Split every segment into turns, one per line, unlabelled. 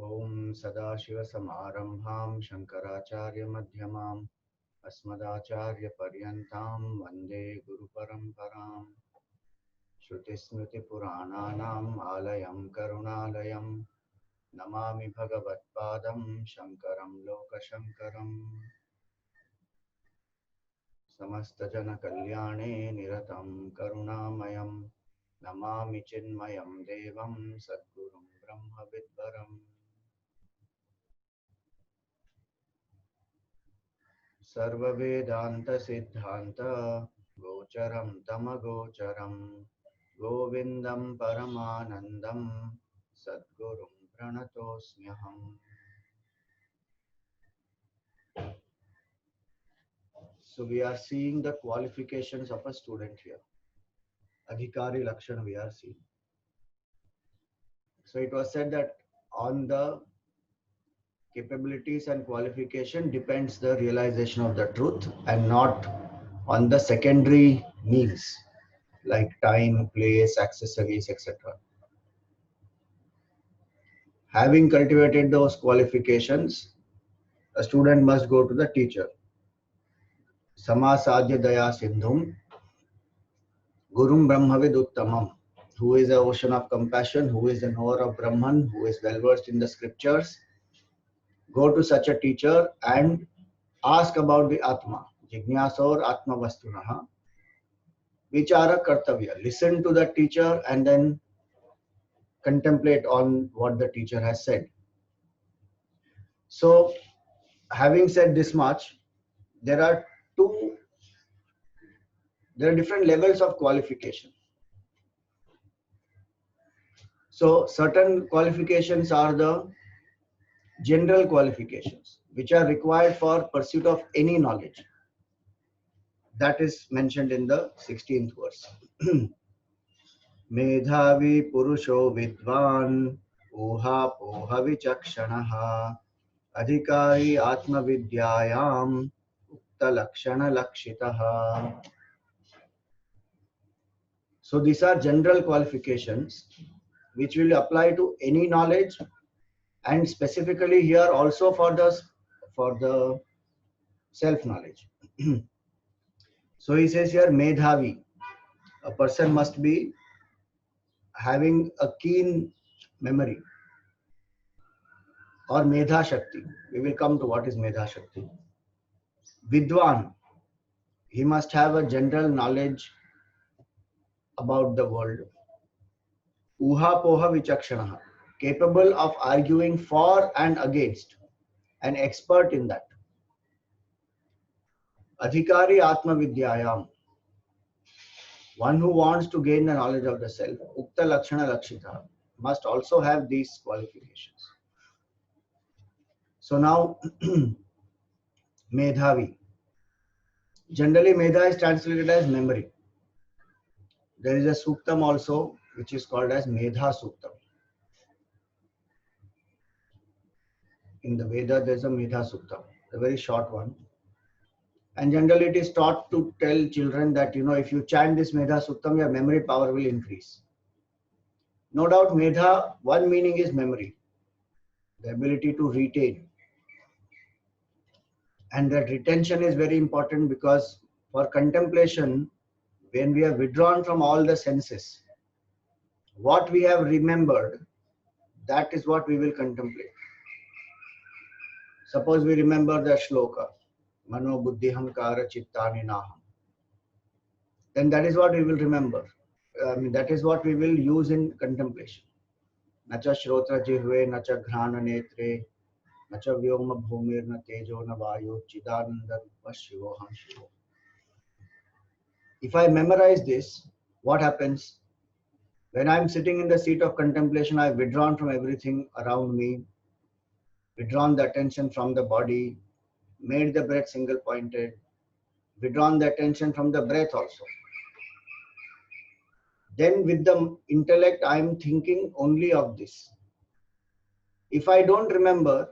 ओम सदाशिवसमारम्भां शङ्कराचार्यमध्यमाम् अस्मदाचार्यपर्यन्तां वन्दे गुरुपरम्पराम्। श्रुतिस्मृतिपुराणानाम् आलयं करुणालयं नमामि भगवत्पादं शङ्करं लोकशङ्करम्। समस्तजनकल्याणे निरतं करुणामयं नमामि चिन्मयं देवं सद्गुरुं ब्रह्मविद्वरम्। सर्ववेदान्तसिद्धान्त गोचरं तमगोचरं गोविन्दं परमानन्दं सद्गुरुं प्रणतोऽस्म्यहम्। So we are seeing the qualifications of a student here. Adhikari Lakshana we are seeing. So it was said that on the capabilities and qualification depends the realization of the truth and not on the secondary means like time, place, accessories, etc. Having cultivated those qualifications, a student must go to the teacher. Samasadya daya sindhum gurum brahmavid uttamam, who is an ocean of compassion, who is the knower of Brahman, who is well versed in the scriptures. Go to such a teacher and ask about the Atma. Jignasor Atma Vastunaha. Vichara Kartavya. Listen to the teacher and then contemplate on what the teacher has said. So, having said this much, there are different levels of qualification. So, certain qualifications are the general qualifications which are required for pursuit of any knowledge. That is mentioned in the 16th verse. Medhavi Purusho Vidvan Uha Poha Vichakshanaha Adhikari Atma Vidyayam Ukta Lakshana Lakshitaha. So these are general qualifications which will apply to any knowledge, and specifically here also for the self knowledge. So he says here Medhavi, a person must be having a keen memory, or Medha Shakti. We will come to what is Medha Shakti. Vidwan, he must have a general knowledge about the world. Uha Poha Vichakshanaha, capable of arguing for and against, an expert in that. Adhikari Atma Vidyayam, one who wants to gain the knowledge of the self. Ukta Lakshana Lakshita, must also have these qualifications. So now, Medhavi. Generally, Medha is translated as memory. There is a Suktam also, which is called as Medha Suktam. In the Veda, there is a Medha Suktam, a very short one. And generally, it is taught to tell children that, if you chant this Medha Suktam, your memory power will increase. No doubt, Medha, one meaning is memory, the ability to retain. And that retention is very important because for contemplation, when we are withdrawn from all the senses, what we have remembered, that is what we will contemplate. Suppose we remember the shloka, Mano Buddhiham Kara Chittani Naham. Then that is what we will remember. That is what we will use in contemplation. Nacha Shrotra Jihve, Nacha Ghrana Netre, Nacha Vyoma Bhumir, Na Tejo Na Vayu, Chidananda Shivoham Shivo. If I memorize this, what happens? When I am sitting in the seat of contemplation, I have withdrawn from everything around me, withdrawn the attention from the body, made the breath single pointed, withdrawn the attention from the breath also. Then with the intellect, I am thinking only of this. If I don't remember,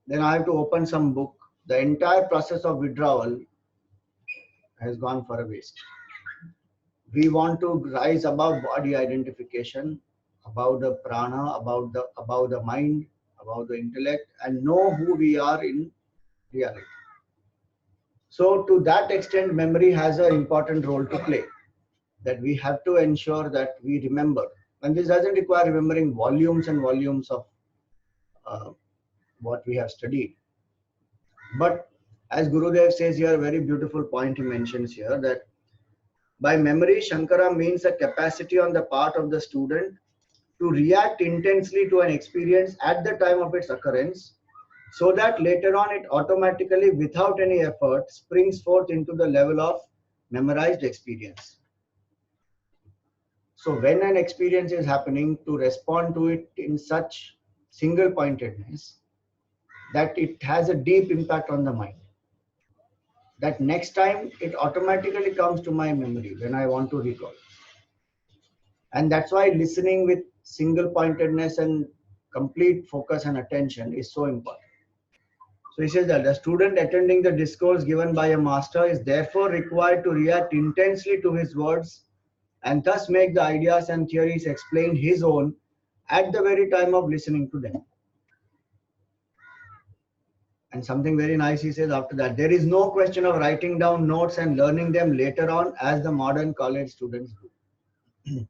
then I have to open some book. The entire process of withdrawal has gone for a waste. We want to rise above body identification, about the prana, about the mind, about the intellect, and know who we are in reality. So to that extent, memory has an important role to play, that we have to ensure that we remember. And this doesn't require remembering volumes and volumes of what we have studied. But as Gurudev says here, a very beautiful point he mentions here, that by memory, Shankara means a capacity on the part of the student to react intensely to an experience at the time of its occurrence, so that later on it automatically, without any effort, springs forth into the level of memorized experience. So when an experience is happening, to respond to it in such single pointedness that it has a deep impact on the mind, that next time it automatically comes to my memory when I want to recall. And that's why listening with single pointedness and complete focus and attention is so important. So he says that the student attending the discourse given by a master is therefore required to react intensely to his words and thus make the ideas and theories explained his own at the very time of listening to them. And something very nice he says after that, there is no question of writing down notes and learning them later on as the modern college students do.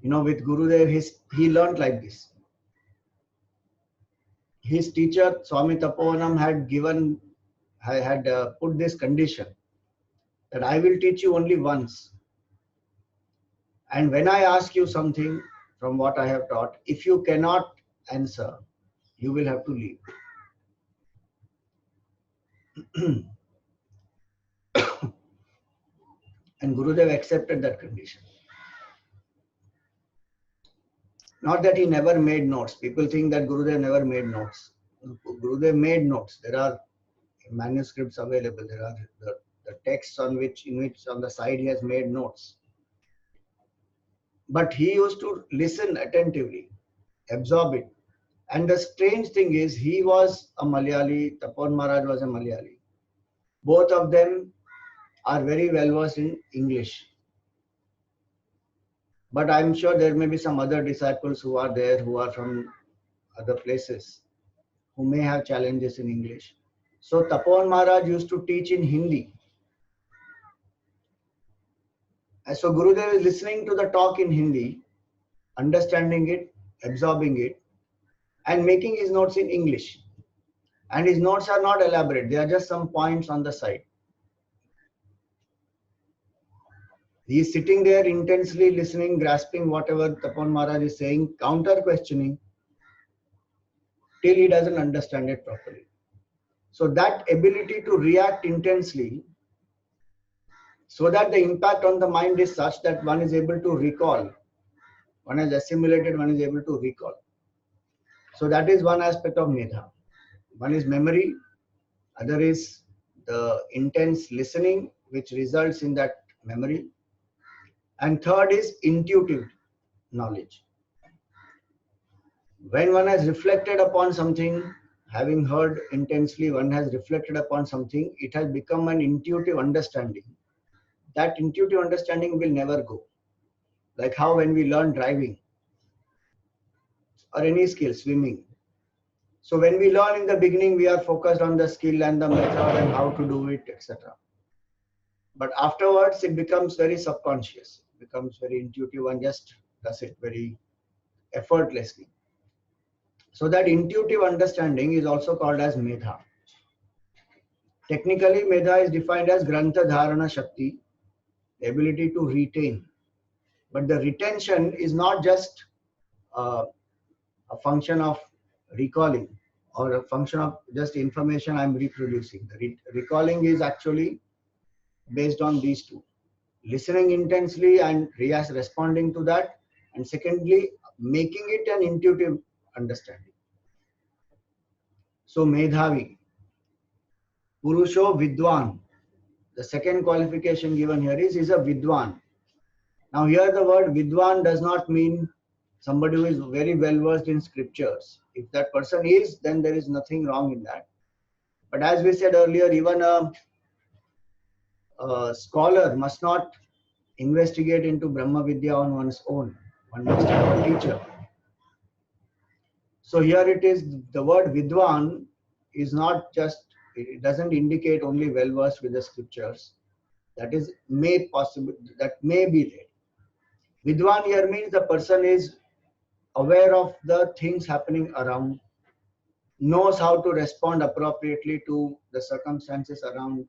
You know, with Gurudev, he learned like this. His teacher, Swami Tapovanam, had put this condition that I will teach you only once. And when I ask you something from what I have taught, if you cannot answer, you will have to leave. And Gurudev accepted that condition. Not that he never made notes. People think that Gurudev never made notes. Gurudev made notes. There are manuscripts available. There are the texts in which on the side he has made notes. But he used to listen attentively, absorb it. And the strange thing is, he was a Malayali, Tapan Maharaj was a Malayali. Both of them are very well versed in English. But I'm sure there may be some other disciples who are there, who are from other places, who may have challenges in English. So Tapan Maharaj used to teach in Hindi. And so Gurudev is listening to the talk in Hindi, understanding it, absorbing it, and making his notes in English. And his notes are not elaborate. They are just some points on the side. He is sitting there intensely listening, grasping whatever Tapan Maharaj is saying, counter-questioning, till he doesn't understand it properly. So that ability to react intensely, so that the impact on the mind is such that one is able to recall, one has assimilated, one is able to recall. So that is one aspect of Medha. One is memory, other is the intense listening, which results in that memory. And third is intuitive knowledge. When one has reflected upon something, having heard intensely, one has reflected upon something, it has become an intuitive understanding. That intuitive understanding will never go. Like how when we learn driving or any skill, swimming. So when we learn in the beginning, we are focused on the skill and the method and how to do it, etc. But afterwards, it becomes very subconscious, it becomes very intuitive, and just does it very effortlessly. So that intuitive understanding is also called as Medha. Technically, Medha is defined as Grantha Dharana Shakti, the ability to retain. But the retention is not just a function of recalling or a function of just information I'm reproducing. The recalling is actually based on these two. Listening intensely and responding to that, and secondly, making it an intuitive understanding. So Medhavi, Purusho Vidwan. The second qualification given here is a Vidwan. Now here the word Vidwan does not mean somebody who is very well versed in scriptures. If that person is, then there is nothing wrong in that. But as we said earlier, even a scholar must not investigate into Brahma Vidya on one's own. One must have a teacher. So here it is, the word Vidwan is not just, it doesn't indicate only well versed with the scriptures. That is may possible, that may be there. Vidwan here means the person is aware of the things happening around, knows how to respond appropriately to the circumstances around,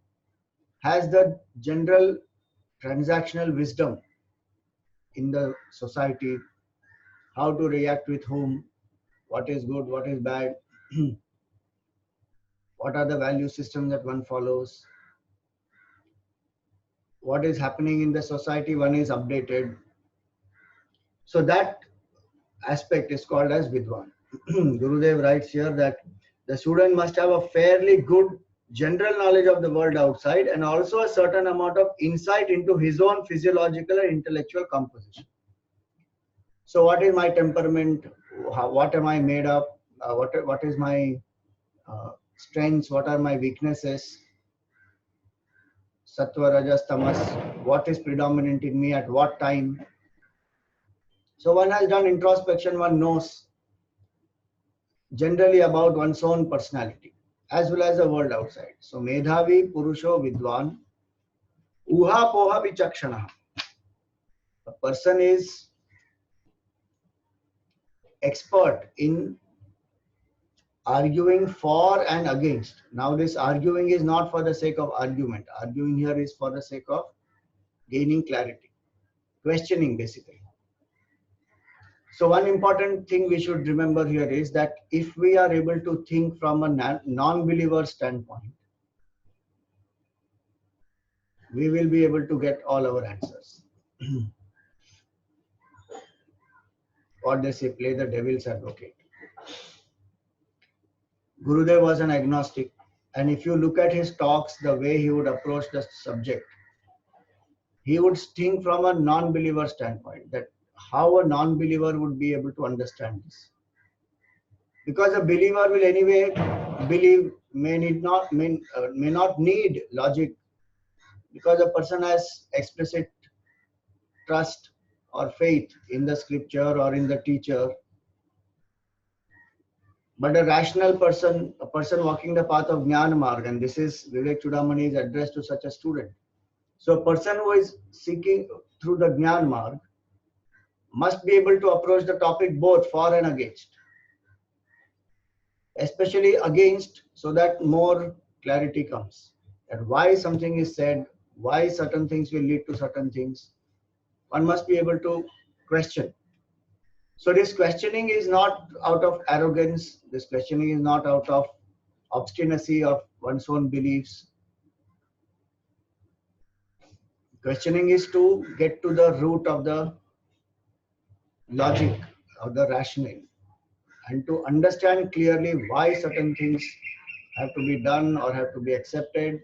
has the general transactional wisdom in the society, how to react with whom, what is good, what is bad, what are the value systems that one follows, what is happening in the society, one is updated. So that aspect is called as Vidwan. Gurudev writes here that the student must have a fairly good general knowledge of the world outside and also a certain amount of insight into his own physiological and intellectual composition. So what is my temperament? What am I made of? What is my strengths? What are my weaknesses? Sattva, Rajas, Tamas. What is predominant in me at what time? So one has done introspection, one knows generally about one's own personality as well as the world outside. So Medhavi Purusho Vidwan Uha Poha Vichakshana. A person is expert in arguing for and against. Now this arguing is not for the sake of argument. Arguing here is for the sake of gaining clarity. Questioning basically. So one important thing we should remember here is that if we are able to think from a non-believer standpoint, we will be able to get all our answers. What they say, play the devil's advocate. Gurudev was an agnostic, and if you look at his talks, the way he would approach the subject, he would think from a non-believer standpoint, that how a non-believer would be able to understand this. Because a believer will anyway believe, may not need logic, because a person has explicit trust or faith in the scripture or in the teacher. But a rational person, a person walking the path of Jnana Marg, and this is Vivek Chudamani's address to such a student. So a person who is seeking through the Jnana Marg must be able to approach the topic both for and against. Especially against, so that more clarity comes. That why something is said, why certain things will lead to certain things. One must be able to question. So this questioning is not out of arrogance. This questioning is not out of obstinacy of one's own beliefs. Questioning is to get to the root of the logic, of the rationale, and to understand clearly why certain things have to be done or have to be accepted.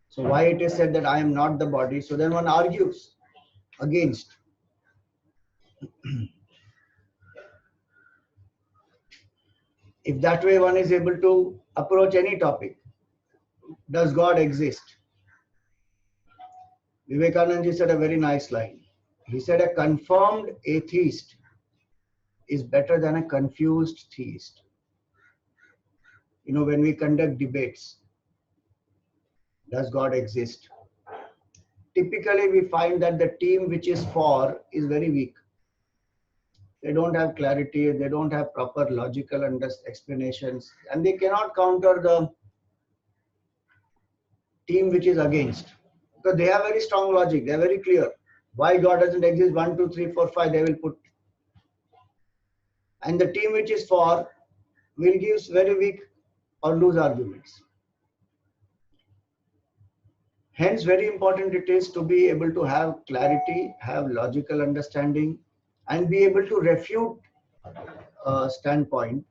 So why it is said that I am not the body, so then one argues against. If that way one is able to approach any topic, does God exist? Vivekananda said a very nice line. He said a confirmed atheist is better than a confused theist. You know, when we conduct debates, does God exist? Typically we find that the team which is for is very weak. They don't have clarity, they don't have proper logical explanations, and they cannot counter the team which is against. Because they have very strong logic, they are very clear. Why God doesn't exist, 1, 2, 3, 4, 5, they will put. And the team which is for will give very weak or loose arguments. Hence, very important it is to be able to have clarity, have logical understanding, and be able to refute a standpoint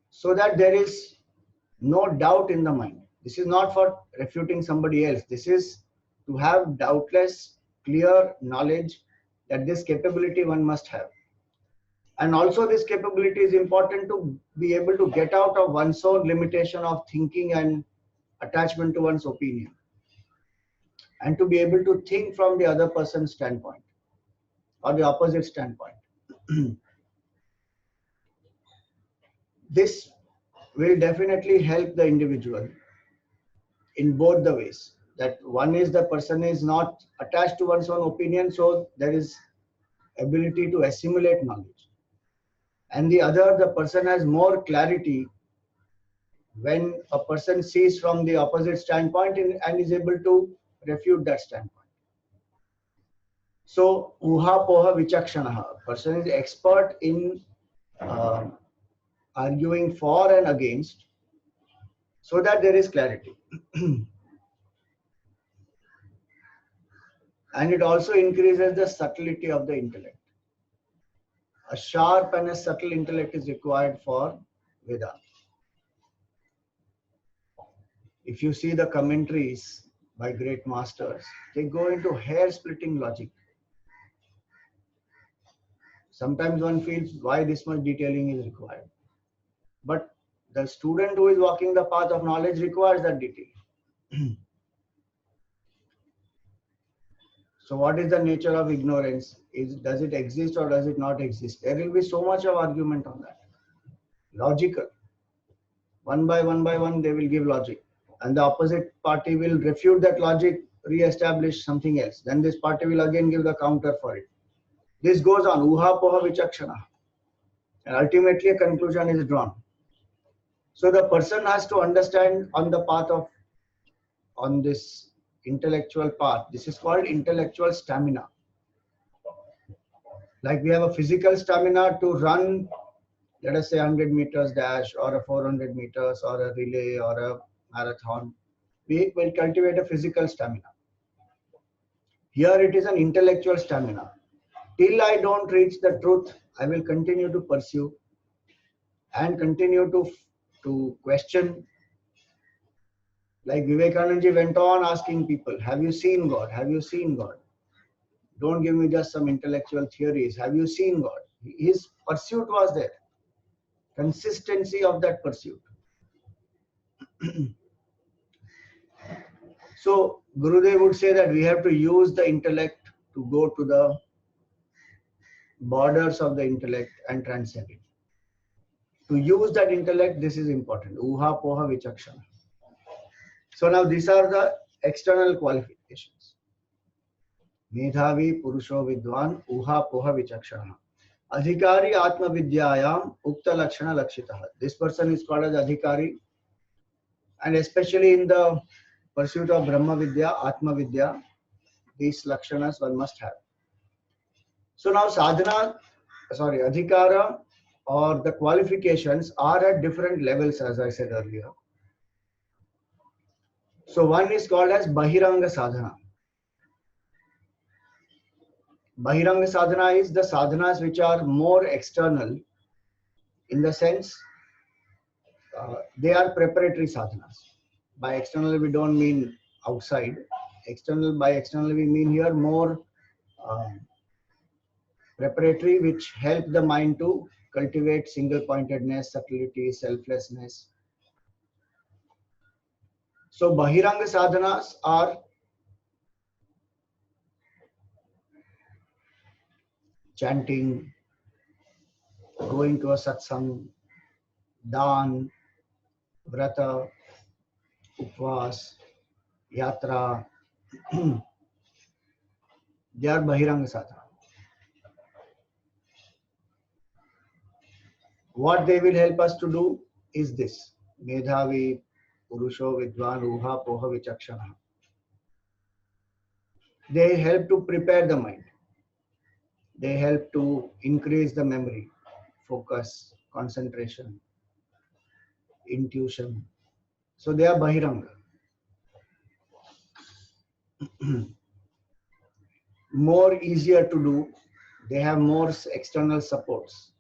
so that there is no doubt in the mind. This is not for refuting somebody else. This is to have doubtless, clear knowledge that this capability one must have. And also this capability is important to be able to get out of one's own limitation of thinking and attachment to one's opinion, and to be able to think from the other person's standpoint or the opposite standpoint. This will definitely help the individual in both the ways. That one is the person is not attached to one's own opinion, so there is ability to assimilate knowledge. And the other, the person has more clarity when a person sees from the opposite standpoint and is able to refute that standpoint. So, uha poha vichakshanaha, person is expert in arguing for and against, so that there is clarity. And it also increases the subtlety of the intellect. A sharp and a subtle intellect is required for Vedanta. If you see the commentaries by great masters, they go into hair-splitting logic. Sometimes one feels why this much detailing is required. But the student who is walking the path of knowledge requires that detail. So what is the nature of ignorance? Does it exist or does it not exist? There will be so much of argument on that. Logical. One by one, they will give logic. And the opposite party will refute that logic, re-establish something else. Then this party will again give the counter for it. This goes on, uha poha vichakshana. And ultimately a conclusion is drawn. So the person has to understand on the path of, on this intellectual path. This is called intellectual stamina. Like we have a physical stamina to run, let us say 100 meters dash or a 400 meters or a relay or a marathon. We will cultivate a physical stamina. Here it is an intellectual stamina. Till I don't reach the truth, I will continue to pursue and continue to question. Like Vivekananda ji went on asking people, have you seen God? Have you seen God? Don't give me just some intellectual theories. Have you seen God? His pursuit was there. Consistency of that pursuit. So Gurudev would say that we have to use the intellect to go to the borders of the intellect and transcend it. To use that intellect, this is important. Uha poha vichakshana. So now these are the external qualifications. Medhavi Purusho Vidwan Uha Poha Vichakshana. Adhikari Atma Vidyayam Ukta Lakshana Lakshitaha. This person is called as Adhikari, and especially in the pursuit of Brahma Vidya, Atma Vidya, these Lakshanas one must have. So now Adhikara or the qualifications are at different levels, as I said earlier. So one is called as Bahiranga Sadhana. Bahiranga Sadhana is the sadhanas which are more external, in the sense they are preparatory sadhanas. By external we don't mean outside. By external we mean here more preparatory, which help the mind to cultivate single-pointedness, subtlety, selflessness. So Bahiranga sadhanas are chanting, going to a satsang, dan, vrata, upvas, yatra. They are Bahiranga sadhana. What they will help us to do is this: Medhavi Purusho Vidwan Uha Poha Vichakshana. They help to prepare the mind. They help to increase the memory, focus, concentration, intuition. So they are Bahiranga. More easier to do. They have more external supports.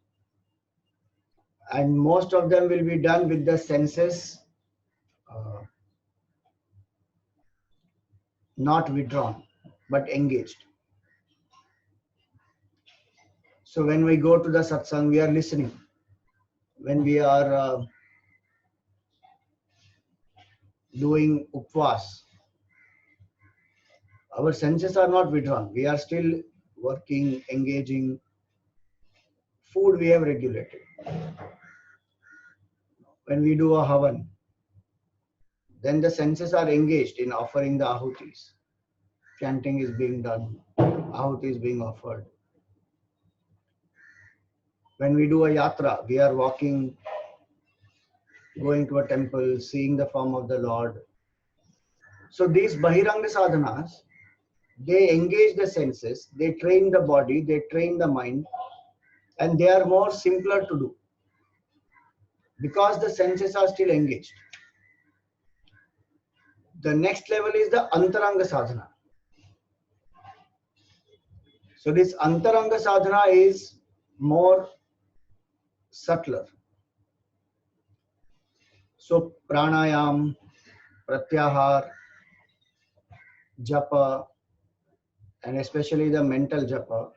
And most of them will be done with the senses not withdrawn, but engaged. So when we go to the satsang, we are listening. When we are doing upvas, our senses are not withdrawn. We are still working, engaging. Food we have regulated. When we do a havan, then the senses are engaged in offering the ahutis. Chanting is being done, ahuti is being offered. When we do a yatra, we are walking, going to a temple, seeing the form of the Lord. So these Bahiranga sadhanas, they engage the senses, they train the body, they train the mind, and they are more simpler to do because the senses are still engaged. The next level is the Antaranga sadhana. So this Antaranga sadhana is more subtler. So pranayam, pratyahar, japa, and especially the mental japa,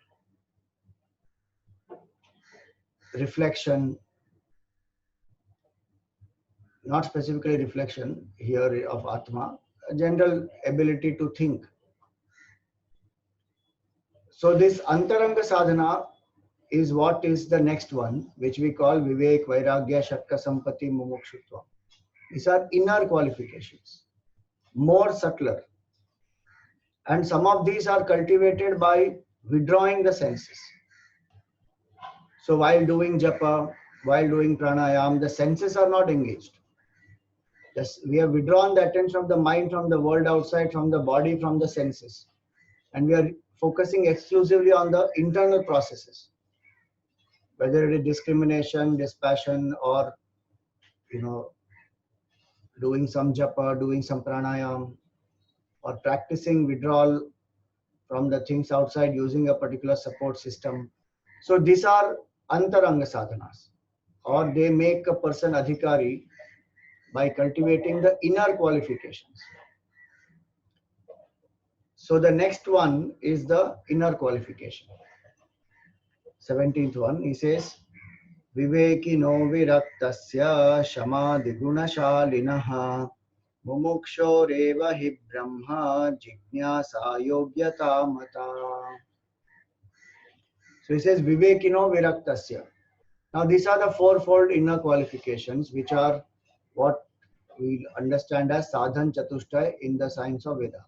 reflection, not specifically reflection here of Atma, a general ability to think. So this Antaranga sadhana is what is the next one, which we call Vivek, Vairagya, Shatka, Sampati, Mumukshutva. These are inner qualifications, more subtler. And some of these are cultivated by withdrawing the senses. So while doing japa, while doing pranayam, the senses are not engaged. We have withdrawn the attention of the mind from the world outside, from the body, from the senses. And we are focusing exclusively on the internal processes. Whether it is discrimination, dispassion, or doing some japa, doing some pranayam, or practicing withdrawal from the things outside using a particular support system. So these are antaranga sadhanas, or they make a person adhikari by cultivating the inner qualifications. So the next one is the inner qualification. 17th one, he says, Vivekino viraktasya shamadhi gunashaalinaha mumukshoreva hi brahma jignasa yogyata mata. So he says, Vivekino viraktasya. Now these are the fourfold inner qualifications, which are what we understand as sadhan chatushtay in the science of Vedanta.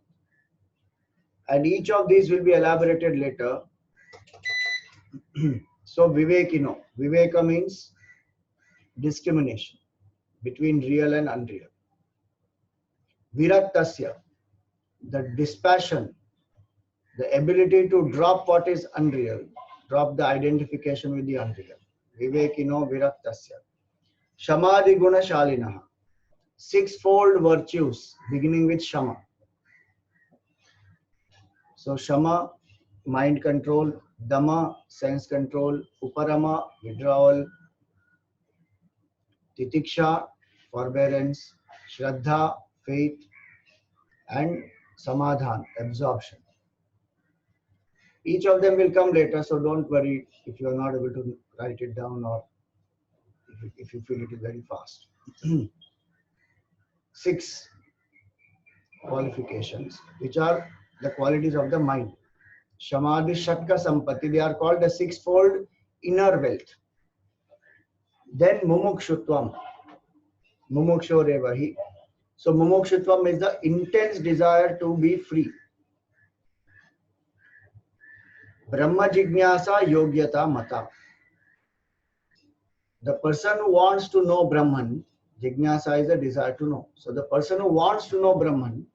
And each of these will be elaborated later. So Vivekino. Viveka means discrimination between real and unreal. Viraktasya, the dispassion, the ability to drop what is unreal, drop the identification with the unreal. Vivekino viraktasya. Shamadhi guna shalinaha. Sixfold virtues beginning with Shama. So Shama, mind control, Dama, sense control, Uparama, withdrawal, Titiksha, forbearance, Shraddha, faith, and Samadhan, absorption. Each of them will come later, so don't worry if you are not able to write it down or if you feel it is very fast. 6 qualifications, which are the qualities of the mind. Shamadhi, Shatka, Sampati, they are called the sixfold inner wealth. Then Mumukshutvam, Mumukshorevahi. So Mumukshutvam is the intense desire to be free. Brahma Jignasa Yogyata Mata. The person who wants to know Brahman, Jignasa is the desire to know. So the person who wants to know Brahman,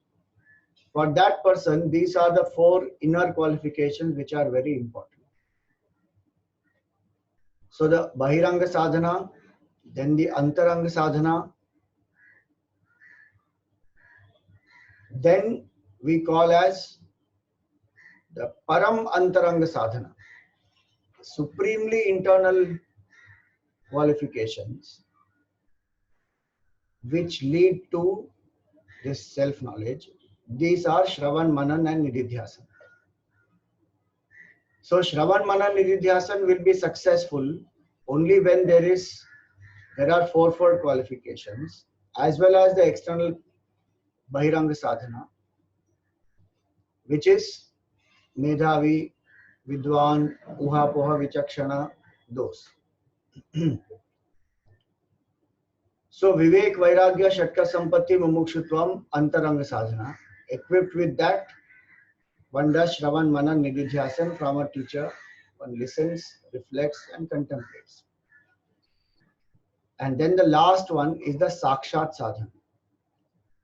for that person, these are the 4 inner qualifications which are very important. So the Bahiranga sadhana, then the Antaranga sadhana, then we call as the Param Antaranga sadhana, supremely internal qualifications which lead to this self-knowledge. These are Shravan, Manan and Nididhyasan. So Shravan, Manan, Nididhyasan will be successful only when there are fourfold qualifications as well as the external Bahiranga sadhana, which is Medhavi, Vidwan, Uhapoha, Vichakshana, those. So Vivek, Vairagya, Shatka Sampatti, Mumukshutvam, Antaranga sadhana. Equipped with that, one does Shravan Manan Nididhyasan from a teacher. One listens, reflects, and contemplates. And then the last one is the Sakshat sadhana.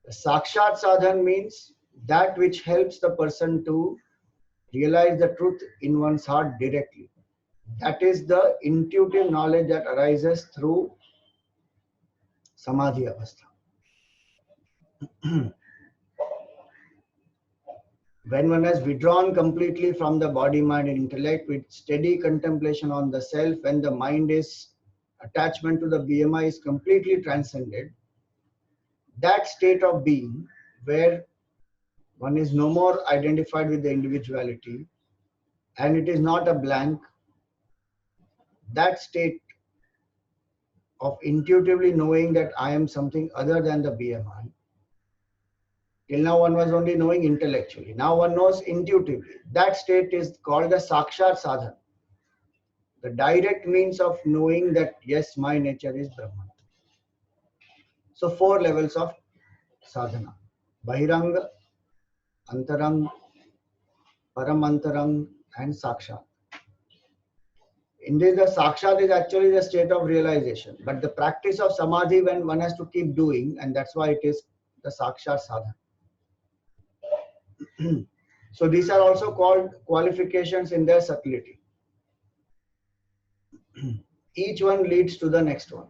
The Sakshat sadhana means that which helps the person to realize the truth in one's heart directly. That is the intuitive knowledge that arises through Samadhi Avastha. When one has withdrawn completely from the body, mind and intellect with steady contemplation on the self, when the mind is attachment to the BMI is completely transcended, that state of being where one is no more identified with the individuality and it is not a blank, that state of intuitively knowing that I am something other than the BMI. Till now one was only knowing intellectually. Now one knows intuitively. That state is called the Sakshat sadhana. The direct means of knowing that yes, my nature is Brahman. So 4 levels of sadhana. Bahiranga, Antarang, Paramantarang and Sakshat. Indeed, the Sakshat is actually the state of realization. But the practice of Samadhi, when one has to keep doing, and that's why it is the Sakshat sadhana. So these are also called qualifications in their subtlety. Each one leads to the next one.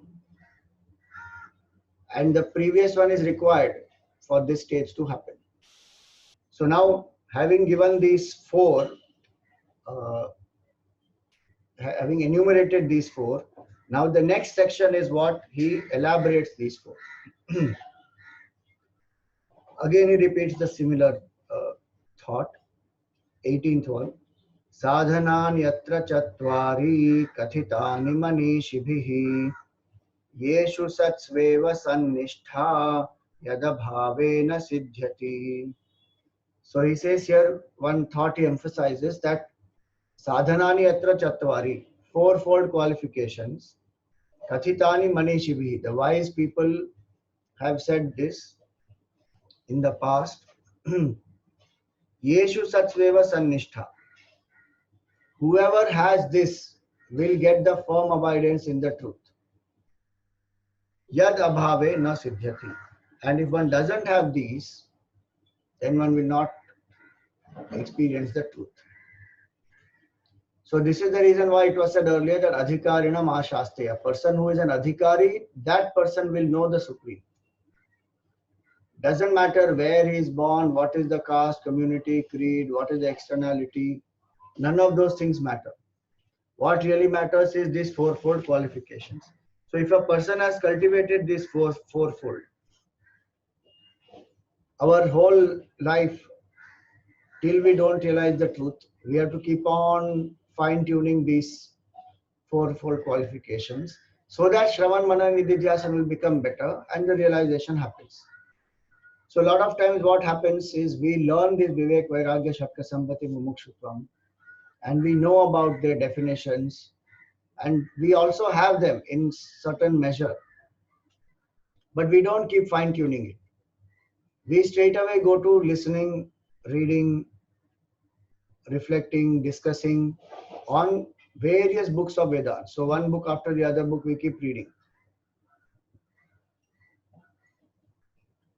And the previous one is required for this stage to happen. So now, having given these 4, having enumerated these 4, now the next section is what he elaborates these 4. Again, he repeats the similar thought. 18th one. Sadhanan yatra chatvari kathitani manishibhihi yeshu satsveva sannistha yadabhavena siddhyati. So he says here, one thought he emphasizes that sadhanani yatra chatvari, 4-fold qualifications, kathitani manishibhihi, the wise people have said this in the past. Yeshu satsveva sannistha. Whoever has this will get the firm abidance in the truth. Yad abhave na siddhyati. And if one doesn't have these, then one will not experience the truth. So this is the reason why it was said earlier that adhikarinam ashaste. A person who is an adhikari, that person will know the Supreme. Doesn't matter where he is born, what is the caste, community, creed, what is the externality. None of those things matter. What really matters is these 4-fold qualifications. So if a person has cultivated this fourfold, our whole life, till we don't realize the truth, we have to keep on fine-tuning these 4-fold qualifications so that Shravan Manan Nididhyasan will become better and the realization happens. So a lot of times what happens is we learn this Vivek, Vairagya, Shatka Sampatti, Mumukshutvam, and we know about their definitions, and we also have them in certain measure, but we don't keep fine-tuning it. We straight away go to listening, reading, reflecting, discussing on various books of Vedanta. So one book after the other book we keep reading.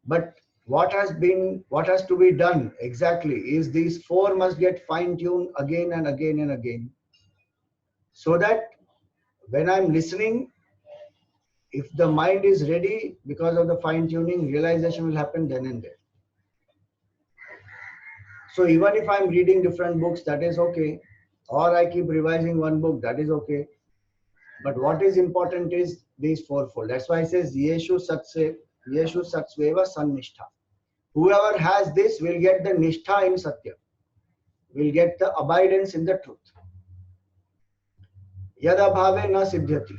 But what has to be done exactly is these 4 must get fine-tuned again and again and again, so that when I'm listening, if the mind is ready because of the fine-tuning, realization will happen then and there. So even if I'm reading different books, that is okay. Or I keep revising one book, that is okay. But what is important is these 4-fold. That's why it says Yeshu Satsveva Sannistha. Whoever has this will get the Nishtha in Satya, will get the abidance in the truth. Yada bhave na siddhyati.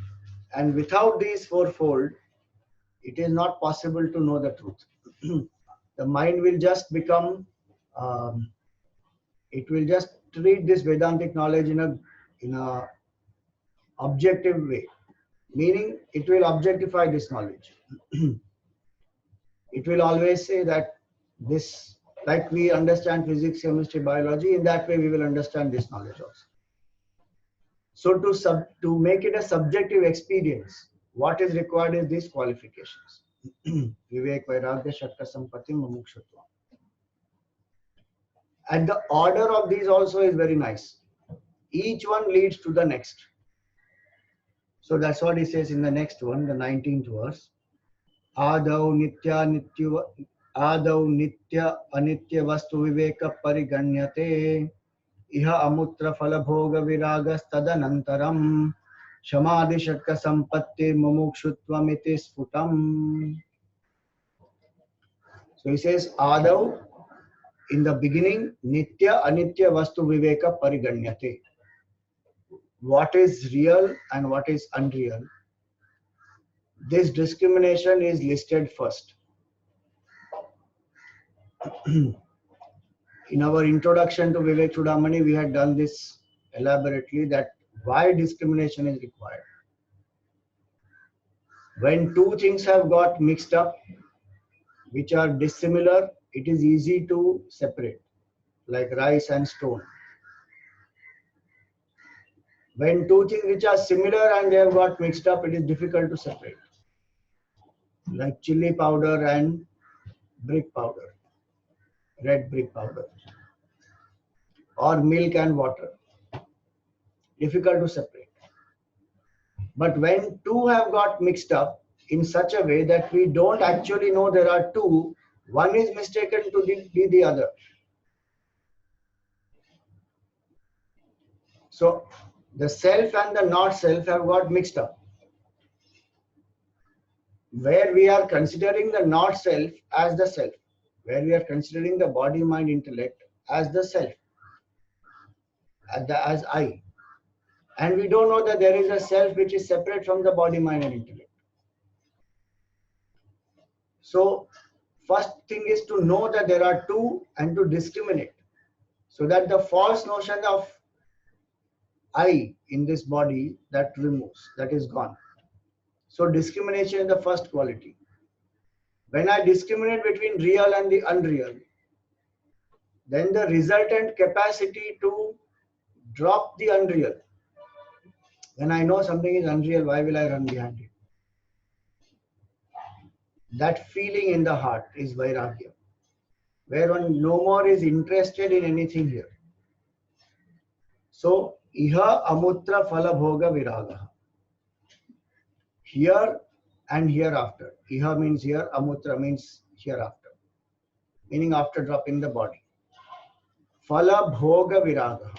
And without these 4-fold, it is not possible to know the truth. the mind will just become, it will just treat this Vedantic knowledge in a objective way, meaning it will objectify this knowledge. It will always say that this, like we understand physics, chemistry, biology, in that way we will understand this knowledge also. So to make it a subjective experience, what is required is these qualifications. Vivek, Vairagya, Shakta, Sampatti, Mumukshutva. And the order of these also is very nice. Each one leads to the next. So that's what he says in the next one, the 19th verse. Adau nitya anitya vastu viveka pariganyate iha amutra phala bhoga viragas tadanantaram shamadhi shatka sampatti mumukshutvam iti sfutam. So he says Adau, in the beginning, nitya anitya vastu viveka pariganyate. What is real and what is unreal, this discrimination is listed first. In our introduction to Vivek Chudamani, we had done this elaborately, that why discrimination is required. When two things have got mixed up, which are dissimilar, it is easy to separate, like rice and stone. When two things which are similar and they have got mixed up, it is difficult to separate, like chili powder and brick powder, red brick powder, or milk and water. Difficult to separate. But when two have got mixed up in such a way that we don't actually know there are two, one is mistaken to be the other. So the self and the not self have got mixed up, where we are considering the not self as the self, where we are considering the body, mind, intellect as the self, as I. And we don't know that there is a self which is separate from the body, mind and intellect. So first thing is to know that there are two and to discriminate, so that the false notion of I in this body, that removes, that is gone. So discrimination is the first quality. When I discriminate between real and the unreal, then the resultant capacity to drop the unreal. When I know something is unreal, why will I run behind it? That feeling in the heart is Vairagya, where one no more is interested in anything here. So, iha amutra phala bhoga viraga. Here and hereafter. Iha means here, amutra means hereafter, meaning after dropping the body. Phala bhoga viraga.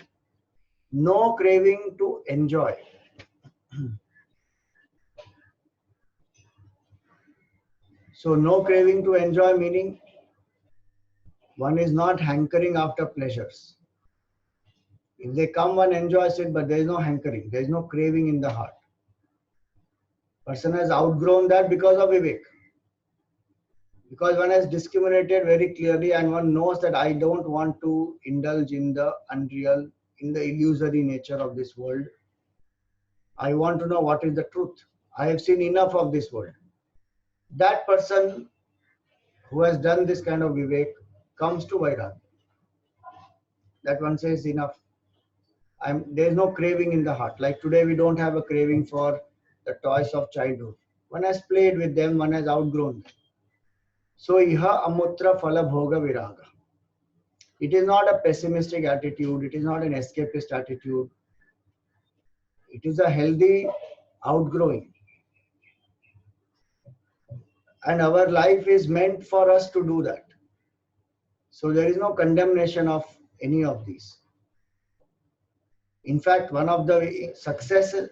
No craving to enjoy. So no craving to enjoy, meaning one is not hankering after pleasures. If they come, one enjoys it, but there is no hankering, there is no craving in the heart. Person has outgrown that because of Vivek. Because one has discriminated very clearly and one knows that I don't want to indulge in the unreal, in the illusory nature of this world. I want to know what is the truth. I have seen enough of this world. That person who has done this kind of Vivek comes to Vairagya. That one says enough. There is no craving in the heart. Like today we don't have a craving for the toys of childhood. One has played with them, one has outgrown them. So iha amutra phala bhoga viraga. It is not a pessimistic attitude, it is not an escapist attitude. It is a healthy outgrowing. And our life is meant for us to do that. So there is no condemnation of any of these. In fact, one of the successes,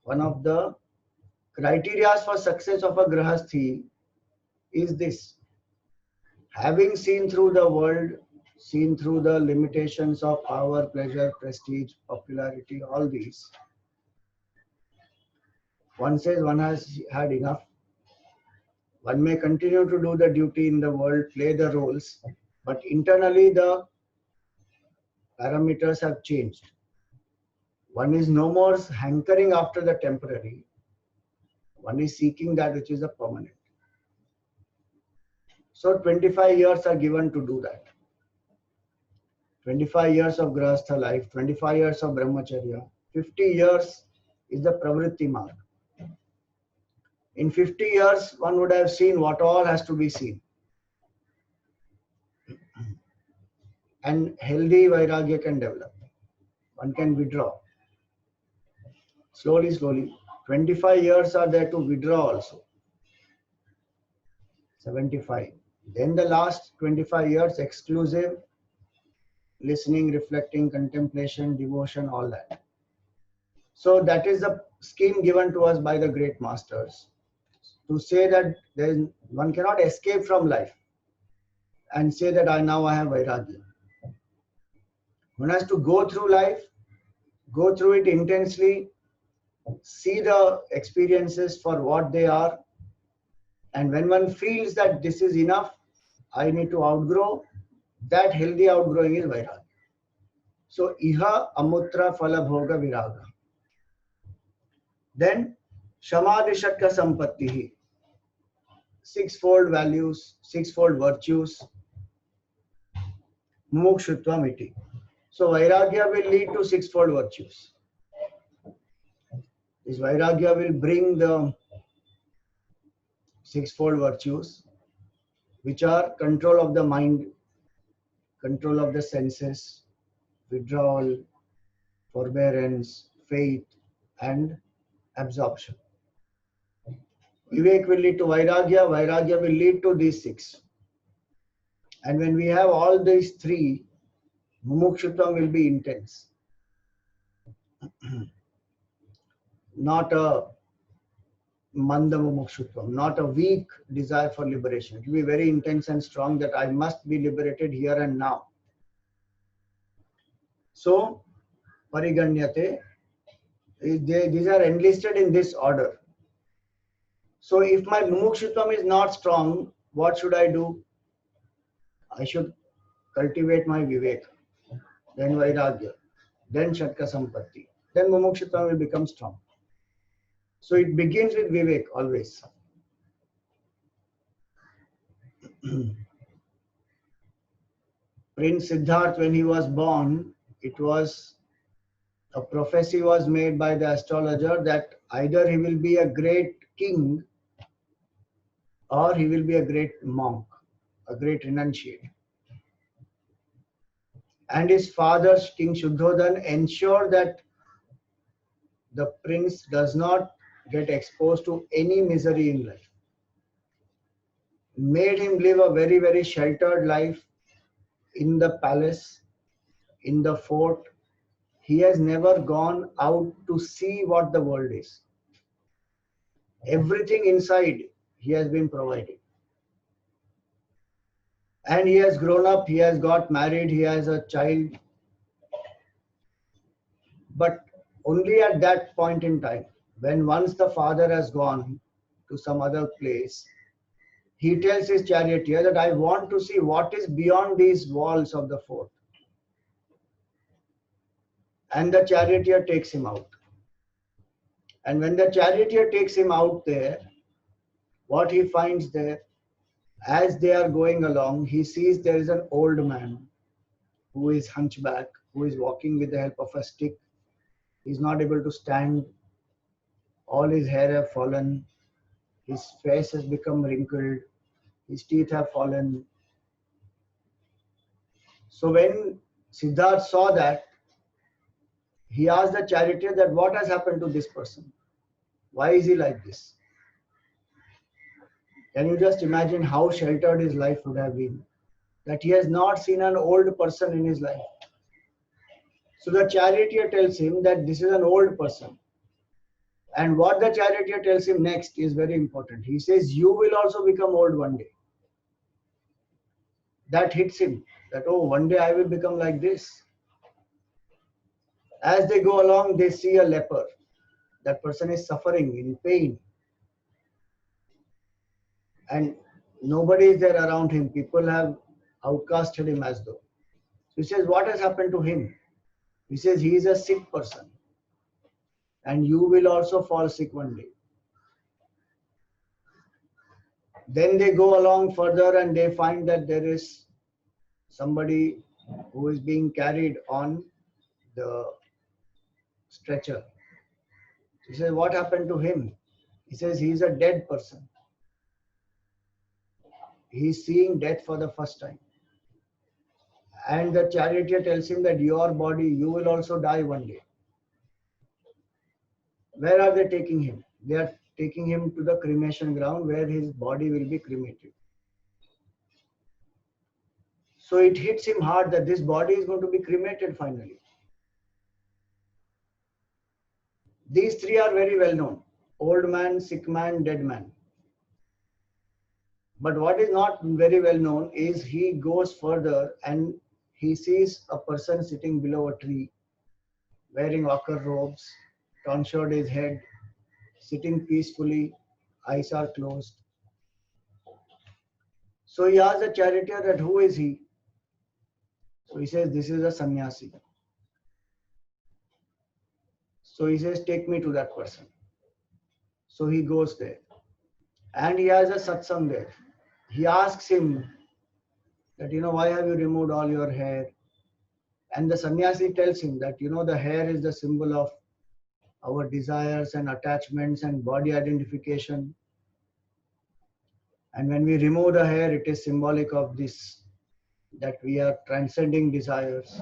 one of the criteria for success of a grahasthi is this. Having seen through the world, seen through the limitations of power, pleasure, prestige, popularity, all these, one says one has had enough. One may continue to do the duty in the world, play the roles, but internally the parameters have changed. One is no more hankering after the temporary. One is seeking that which is the permanent. So 25 years are given to do that. 25 years of Grahastha life, 25 years of Brahmacharya, 50 years is the Pravritti mark. In 50 years, one would have seen what all has to be seen. And healthy Vairagya can develop. One can withdraw. Slowly, slowly. 25 years are there to withdraw also. 75. Then the last 25 years exclusive listening, reflecting, contemplation, devotion, all that. So that is the scheme given to us by the great masters to say that one cannot escape from life and say that now I have Vairagya. One has to go through life, go through it intensely, see the experiences for what they are, and when one feels that this is enough, I need to outgrow, that healthy outgrowing is Vairagya. So, iha amutra phala bhoga viraga. Then, shamadhi shatka sampattihi. Sixfold values, sixfold virtues, mumukshutvam iti. So, Vairagya will lead to sixfold virtues. This Vairagya will bring the sixfold virtues, which are control of the mind, control of the senses, withdrawal, forbearance, faith, and absorption. Vivek will lead to Vairagya, Vairagya will lead to these six. And when we have all these three, Mumukshutvam will be intense. Not a Manda Mumukshutvam, not a weak desire for liberation. It will be very intense and strong that I must be liberated here and now. So, Pariganyate, these are enlisted in this order. So, if my Mumukshutvam is not strong, what should I do? I should cultivate my Vivek, then Vairagya, then Shatka Sampatti, then Mumukshutvam will become strong. So it begins with Vivek always. Prince Siddharth, when he was born, a prophecy was made by the astrologer that either he will be a great king or he will be a great monk, a great renunciate. And his father, King Shuddhodhan, ensured that the prince does not get exposed to any misery in life. Made him live a very, very sheltered life in the palace, in the fort. He has never gone out to see what the world is. Everything inside he has been provided. And he has grown up, he has got married, he has a child. But only at that point in time, when once the father has gone to some other place, he tells his charioteer that I want to see what is beyond these walls of the fort. And the charioteer takes him out. And when the charioteer takes him out there, what he finds there, as they are going along, he sees there is an old man who is hunchback, who is walking with the help of a stick. He is not able to stand. All his hair have fallen. His face has become wrinkled. His teeth have fallen. So when Siddharth saw that, he asked the charioteer that what has happened to this person? Why is he like this? Can you just imagine how sheltered his life would have been? That he has not seen an old person in his life. So the charioteer tells him that this is an old person. And what the charioteer tells him next is very important. He says, you will also become old one day. That hits him, that, oh, one day I will become like this. As they go along, they see a leper. That person is suffering in pain. and nobody is there around him. People have outcasted him as though. So he says, what has happened to him? He says, he is a sick person and you will also fall sick one day. Then they go along further and they find that there is somebody who is being carried on the stretcher. He says, what happened to him? He says, he is a dead person. He is seeing death for the first time. And the charioteer tells him that your body, you will also die one day. Where are they taking him? They are taking him to the cremation ground where his body will be cremated. So it hits him hard that this body is going to be cremated finally. These three are very well known: old man, sick man, dead man. But what is not very well known is he goes further and he sees a person sitting below a tree, wearing ochre robes, tonsured his head, sitting peacefully, eyes are closed. So he asks the charioteer that who is he? So he says, this is a sannyasi. So he says, take me to that person. So he goes there and he has a satsang there. He asks him that, why have you removed all your hair? And the sannyasi tells him that, the hair is the symbol of our desires and attachments and body identification. And when we remove the hair, it is symbolic of this, that we are transcending desires.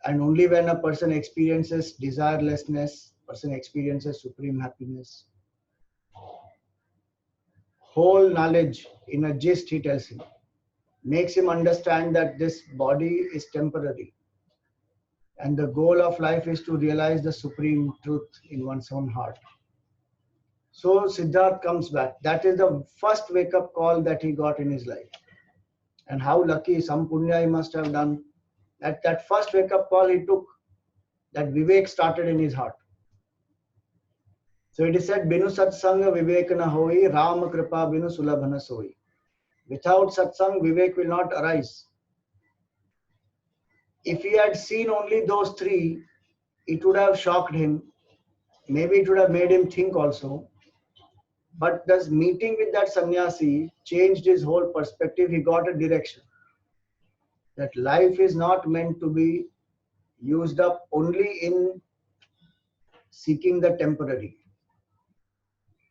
And only when a person experiences desirelessness, person experiences supreme happiness. Whole knowledge in a gist, he tells him, makes him understand that this body is temporary. And the goal of life is to realize the supreme truth in one's own heart. So Siddharth comes back. That is the first wake-up call that he got in his life. And how lucky, some punya he must have done. That first wake-up call he took, that Vivek started in his heart. So it is said, Binu satsanga Vivek na hoi, Ram kripa binu sulabhana soi. Without satsang, Vivek will not arise. If he had seen only those three, it would have shocked him. Maybe it would have made him think also. But this meeting with that sannyasi changed his whole perspective. He got a direction. That life is not meant to be used up only in seeking the temporary.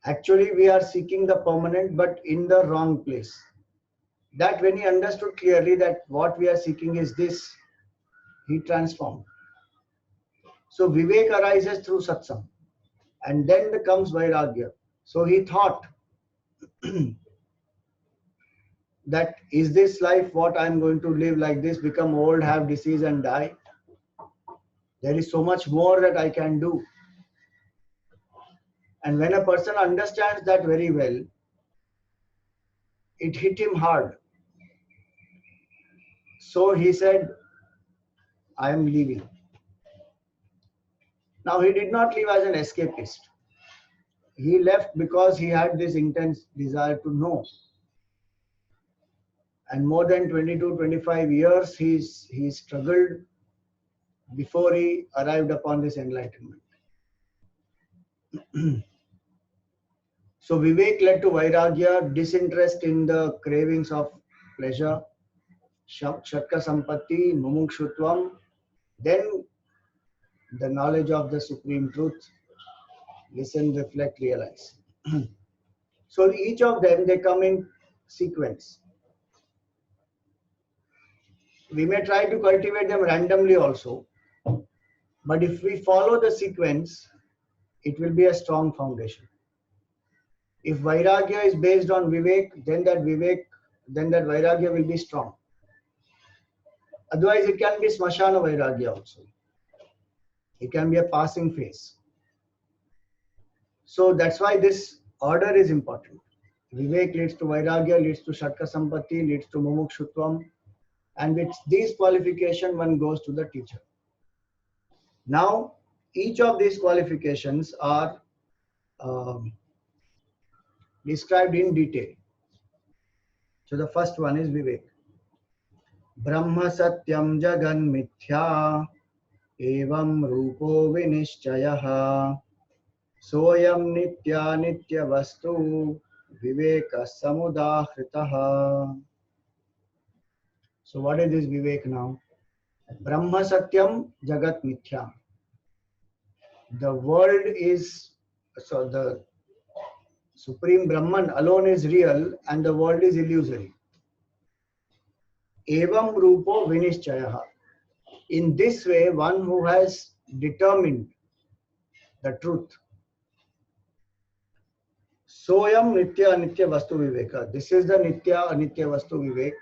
Actually, we are seeking the permanent, but in the wrong place. That when he understood clearly that what we are seeking is this, he transformed. So Vivek arises through satsang. And then comes Vairagya. So he thought that is this life what I am going to live like this, become old, have disease and die? There is so much more that I can do. And when a person understands that very well, it hit him hard. So he said, I am leaving. Now he did not leave as an escapist. He left because he had this intense desire to know. And more than 22-25 years he struggled before he arrived upon this enlightenment. So Vivek led to Vairagya, disinterest in the cravings of pleasure, Shatka Sampatti, Mumukshutvam, then the knowledge of the supreme truth, listen, reflect, realize. So each of them, they come in sequence. We may try to cultivate them randomly also, but if we follow the sequence, it will be a strong foundation. If Vairagya is based on Vivek, then that Vairagya will be strong. Otherwise, it can be Smashana Vairagya also. It can be a passing phase. So that's why this order is important. Vivek leads to Vairagya, leads to Shatka Sampatti, leads to Mumukshutvam. And with these qualifications, one goes to the teacher. Now, each of these qualifications are described in detail. So the first one is Vivek. Brahma Satyam Jagan Mithya Evam Rupo Vinishchayaha Soyam Nitya Nitya Vastu Viveka Samudahritaha. So what is this Vivek now? Brahma Satyam Jagat Mithya. The world is, so the Supreme Brahman alone is real and the world is illusory. Evam Rupo Vinishchayaha. In this way, one who has determined the truth. Soyam Nitya Anitya Vastu Viveka. This is the Nitya Anitya Vastu Vivek.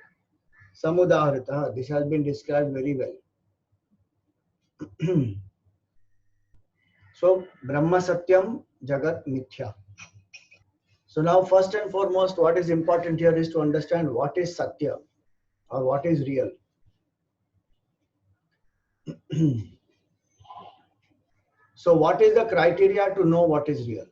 Samudahrita. This has been described very well. So, Brahma Satyam Jagat Mithya. So now first and foremost, what is important here is to understand what is Satya or what is real. So what is the criteria to know what is real?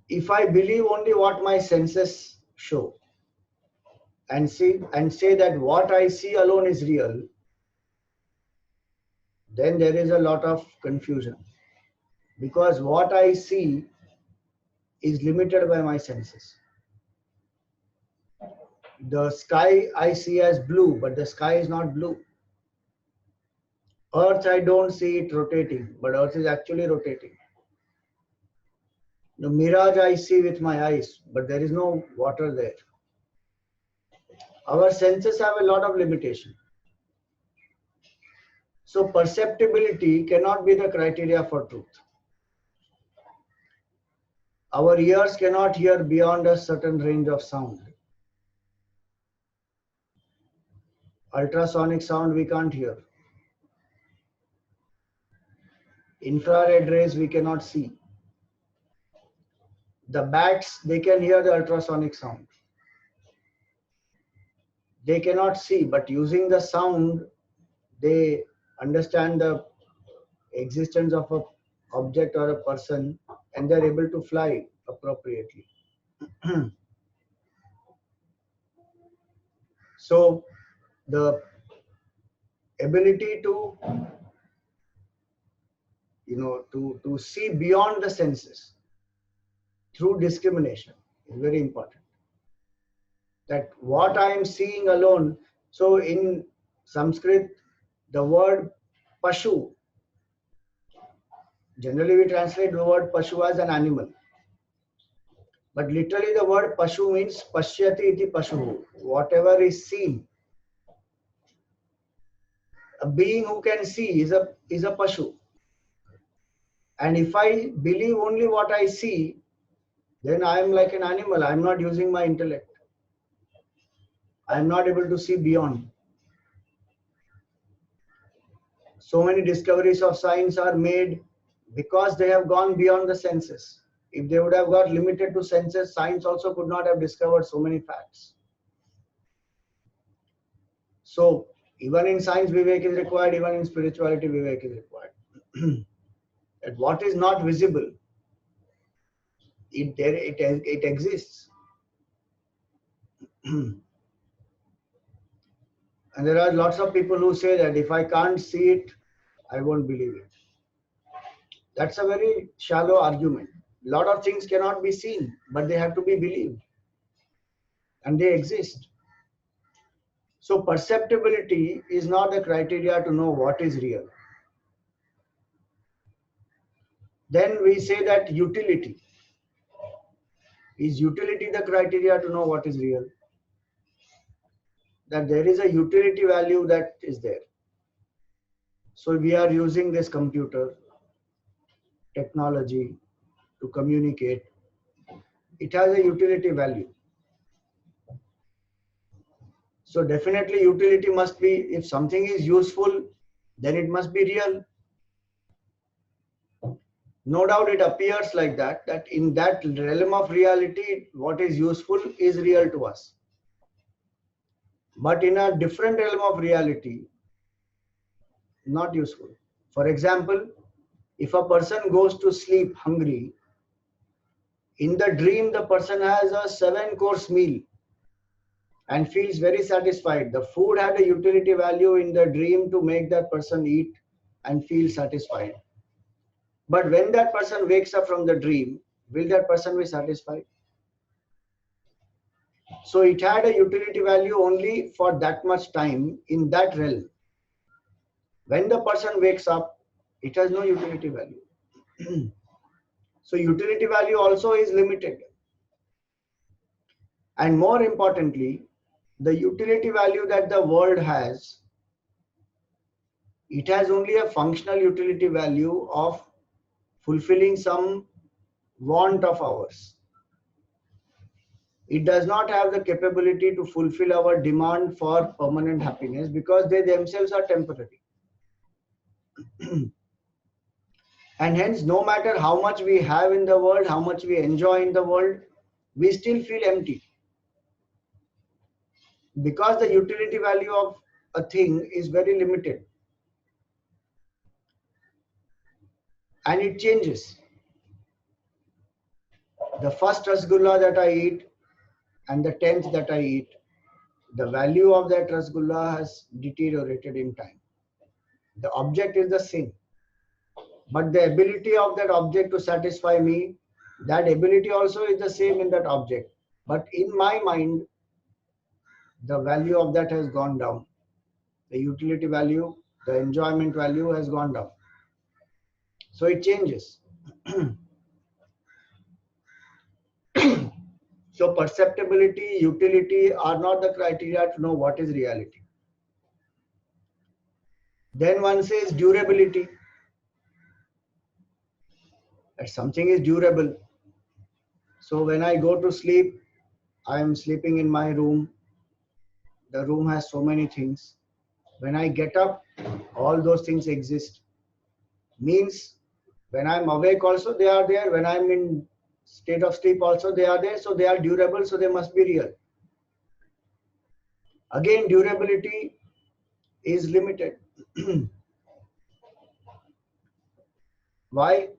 If I believe only what my senses show and say that what I see alone is real, then there is a lot of confusion, because what I see is limited by my senses. The sky I see as blue, but the sky is not blue. Earth, I don't see it rotating, but Earth is actually rotating. The mirage I see with my eyes, but there is no water there. Our senses have a lot of limitation. So perceptibility cannot be the criteria for truth. Our ears cannot hear beyond a certain range of sound. Ultrasonic sound we can't hear. Infrared rays we cannot see. The bats, they can hear the ultrasonic sound. They cannot see, but using the sound, they understand the existence of an object or a person, and they're able to fly appropriately. So the ability to to see beyond the senses through discrimination is very important. That what I am seeing alone, so in Sanskrit, the word Pashu, generally we translate the word Pashu as an animal. But literally the word Pashu means Pashyati iti Pashu, whatever is seen. A being who can see is a Pashu. And if I believe only what I see, then I am like an animal. I am not using my intellect. I am not able to see beyond. So many discoveries of science are made because they have gone beyond the senses. If they would have got limited to senses, science also could not have discovered so many facts. So even in science, Vivek is required. Even in spirituality, Vivek is required. That what is not visible, it exists. And there are lots of people who say that if I can't see it, I won't believe it. That's a very shallow argument. A lot of things cannot be seen, but they have to be believed. And they exist. So perceptibility is not the criteria to know what is real. Then we say that utility. Is utility the criteria to know what is real? That there is a utility value that is there. So we are using this computer technology to communicate. It has a utility value. So definitely utility must be, if something is useful, then it must be real. No doubt it appears like that, that in that realm of reality, what is useful is real to us. But in a different realm of reality, not useful. For example, If a person goes to sleep hungry, in the dream the person has a 7-course meal and feels very satisfied. The food had a utility value in the dream to make that person eat and feel satisfied. But when that person wakes up from the dream, will that person be satisfied? So it had a utility value only for that much time in that realm. When the person wakes up, it has no utility value. So utility value also is limited. And more importantly, the utility value that the world has, it has only a functional utility value of fulfilling some want of ours. It does not have the capability to fulfill our demand for permanent happiness because they themselves are temporary. And hence, no matter how much we have in the world, how much we enjoy in the world, we still feel empty. Because the utility value of a thing is very limited. And it changes. The first rasgulla that I eat and the 10th that I eat, the value of that rasgulla has deteriorated in time. The object is the same. But the ability of that object to satisfy me, that ability also is the same in that object. But in my mind, the value of that has gone down. The utility value, the enjoyment value has gone down. So it changes. So perceptibility, utility are not the criteria to know what is reality. Then one says durability. That something is durable. So when I go to sleep, I am sleeping in my room. The room has so many things. When I get up, all those things exist. Means when I'm awake also they are there. When I'm in state of sleep also they are there. So they are durable, so they must be real. Again, durability is limited. Why?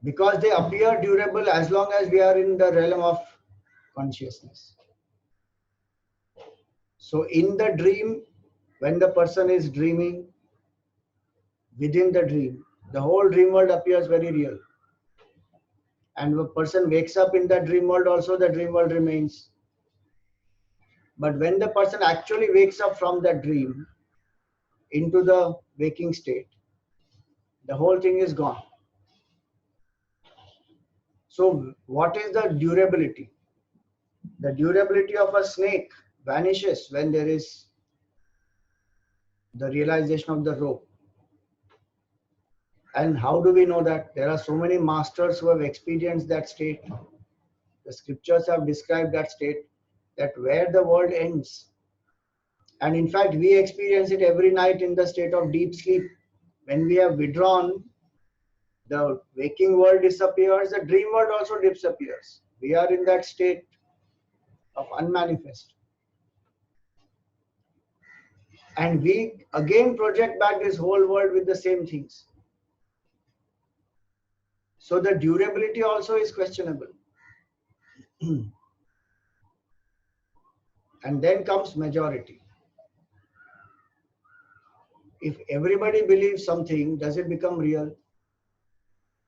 Because they appear durable as long as we are in the realm of consciousness. So in the dream, when the person is dreaming, within the dream, the whole dream world appears very real. And when a person wakes up in that dream world also, the dream world remains. But when the person actually wakes up from that dream into the waking state, the whole thing is gone. So what is the durability? The durability of a snake vanishes when there is the realization of the rope. And how do we know that? There are so many masters who have experienced that state. The scriptures have described that state, that where the world ends. And in fact, we experience it every night in the state of deep sleep. When we have withdrawn, the waking world disappears, the dream world also disappears. We are in that state of unmanifest. And we again project back this whole world with the same things. So the durability also is questionable. And then comes majority. If everybody believes something, does it become real?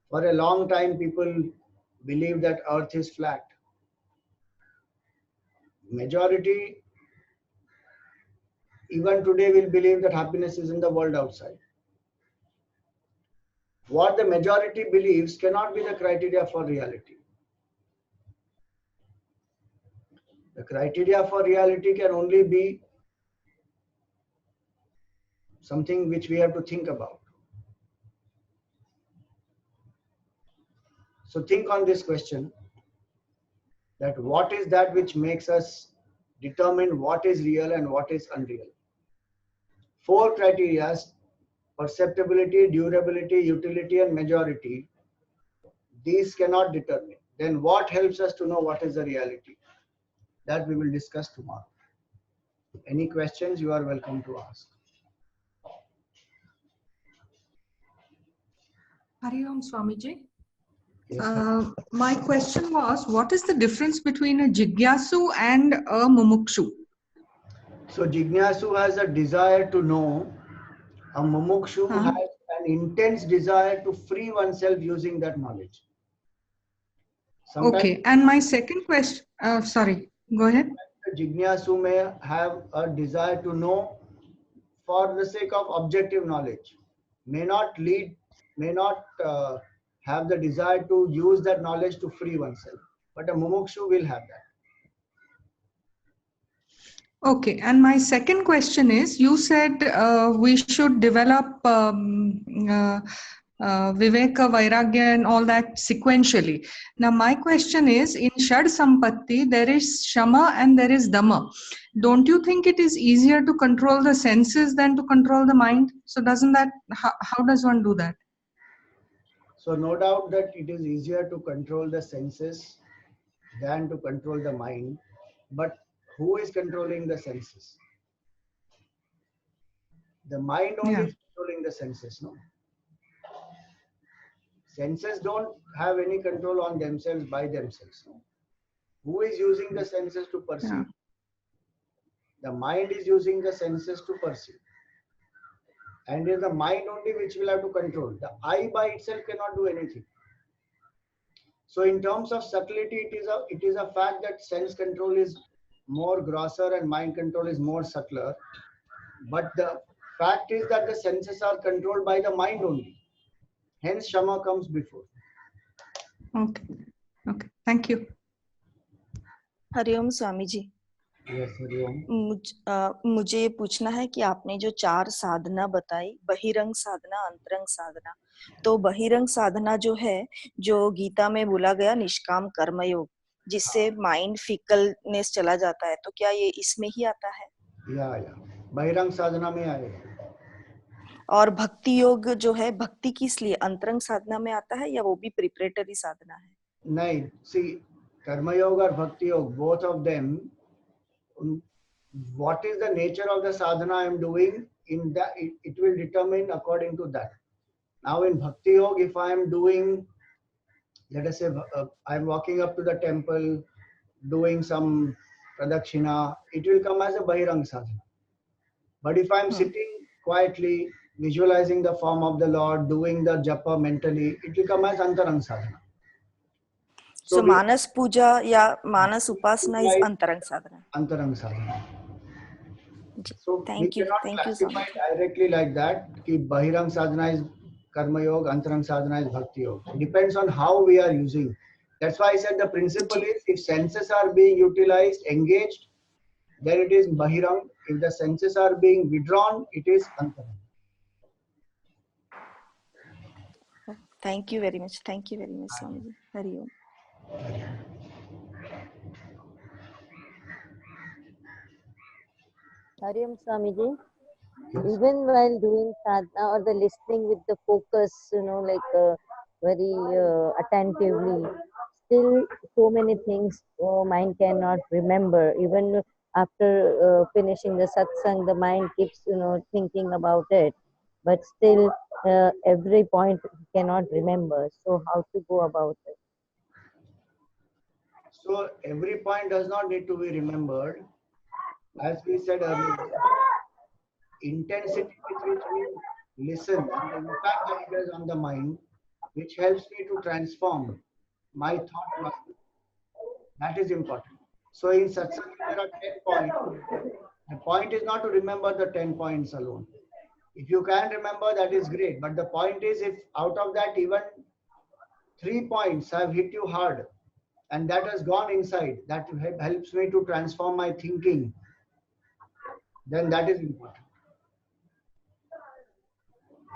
For a long time, people believe that earth is flat. Majority, even today, will believe that happiness is in the world outside. What the majority believes cannot be the criteria for reality. The criteria for reality can only be something which we have to think about. So think on this question, that what is that which makes us determine what is real and what is unreal. 4 criteria: perceptibility, durability, utility, and majority. These cannot determine. Then what helps us to know what is the reality? That we will discuss tomorrow. Any questions, you are welcome to ask.
Hari Om Swamiji.
Yes,
My question was, what is the difference between a Jigyasu and a Mumukshu?
so Jignasu has a desire to know. A Mumukshu has an intense desire to free oneself using that knowledge. Sometimes
Okay, and my second question, sorry, go ahead.
Jignasu may have a desire to know for the sake of objective knowledge, may not have the desire to use that knowledge to free oneself, but a Mumukshu will have that.
Okay, and my second question is, you said we should develop Viveka, Vairagya and all that sequentially. Now my question is, in Shad Sampatti, there is Shama and there is Dhamma. Don't you think it is easier to control the senses than to control the mind? So doesn't that, how does one do that?
So no doubt that it is easier to control the senses than to control the mind, but who is controlling the senses? The mind only is controlling the senses, no? Senses don't have any control on themselves by themselves. No? Who is using the senses to perceive? The mind is using the senses to perceive. And it is the mind only which will have to control. The eye by itself cannot do anything. So in terms of subtlety, it is a fact that sense control is more grosser and mind control is more subtler. But the fact is that the senses are controlled by the mind only. Hence, Shama comes before.
Okay. Okay. Thank you.
Hariom Swami ji.
Yes, Hariom.
मुझे ये पूछना है कि आपने जो 4 साधना बताई, बहिरंग साधना, अंतरंग साधना, तो बहिरंग साधना जो है, जो गीता में बोला गया निष्काम कर्मयोग, जिससे माइंड फिकलनेस चला जाता है, तो क्या ये इसमें ही आता है?
या बहिरंग साधना में आएगा।
और भक्ति योग जो है, भक्ति किस लिए अंतरंग साधना में आता है या वो भी प्रिपरेटरी साधना है?
नहीं, सी कर्मयोग और भक्ति योग, both of them, what is the nature of the sadhana I am doing, in that it will determine according to that. Now in bhakti yoga, if I am doing, let us say I am walking up to the temple doing some pradakshina, it will come as a bahirang sadhana. But if I am sitting quietly visualizing the form of the Lord, doing the japa mentally, it will come as antarang sadhana.
So manas puja या manas upasana is antarang sadhana.
Antarang sadhana. So
thank
we
you,
cannot
thank you
classify
so much.
directly like that. Ki bahirang sadhana is karma yoga, antarang sadhana is bhakti yoga. It depends on how we are using. That's why I said the principle is, if senses are being utilized, engaged, then it is bahirang. If the senses are being withdrawn, it is antarang.
Thank you very much. Thank you very much, Swamiji. Hari Om.
Hari Om Swamiji. Even while doing sadhana or the listening with the focus, like very attentively, still so many things mind cannot remember. Even after finishing the satsang, the mind keeps thinking about it, but still every point cannot remember. So how to go about it?
So every point does not need to be remembered. As we said earlier, intensity with which we listen and the impact that it has on the mind, which helps me to transform my thought process. That is important. So in satsang, there are 10 points. The point is not to remember the 10 points alone. If you can remember, that is great. But the point is, if out of that even 3 points have hit you hard, and that has gone inside, that helps me to transform my thinking, then that is important.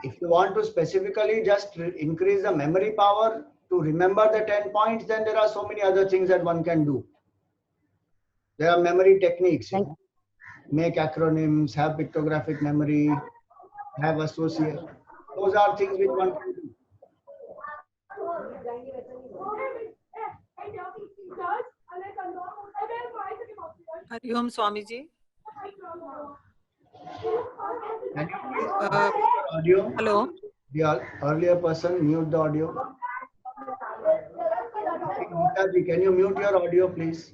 If you want to specifically just increase the memory power to remember the 10 points, then there are so many other things that one can do. There are memory techniques. Make acronyms, have pictographic memory, have association. Those are things which one can do.
Hari Om Swamiji.
Can you please audio?
Hello.
The earlier person, mute the audio. Neetaji, can you mute your audio, please?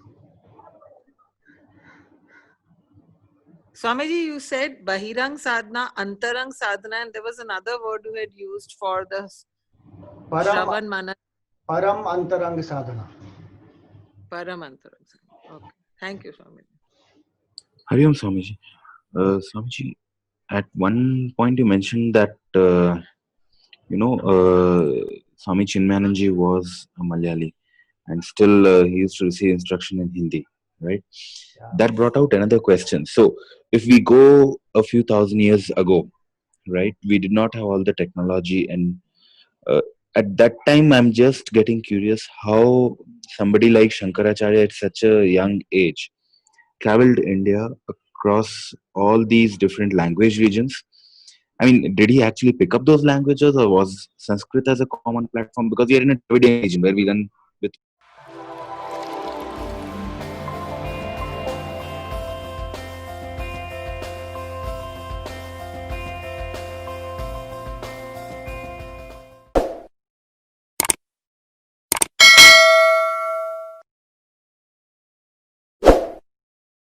Swamiji, you said Bahirang Sadhana, Antarang Sadhana, and there was another word you had used for the Shravan Manan.
Param Antarang Sadhana.
Param Antarang Sadhana. Okay. Thank you, Swamiji.
Hari Om Swamiji. Swamiji, at one point you mentioned that, Swami Chinmayananji was a Malayali and still he used to receive instruction in Hindi, right?
Yeah.
That brought out another question. So, if we go a few thousand years ago, right, we did not have all the technology, and at that time, I'm just getting curious how somebody like Shankaracharya at such a young age traveled India across all these different language regions. I mean, did he actually pick up those languages, or was Sanskrit as a common platform? Because we are in a Dravidian region where we run with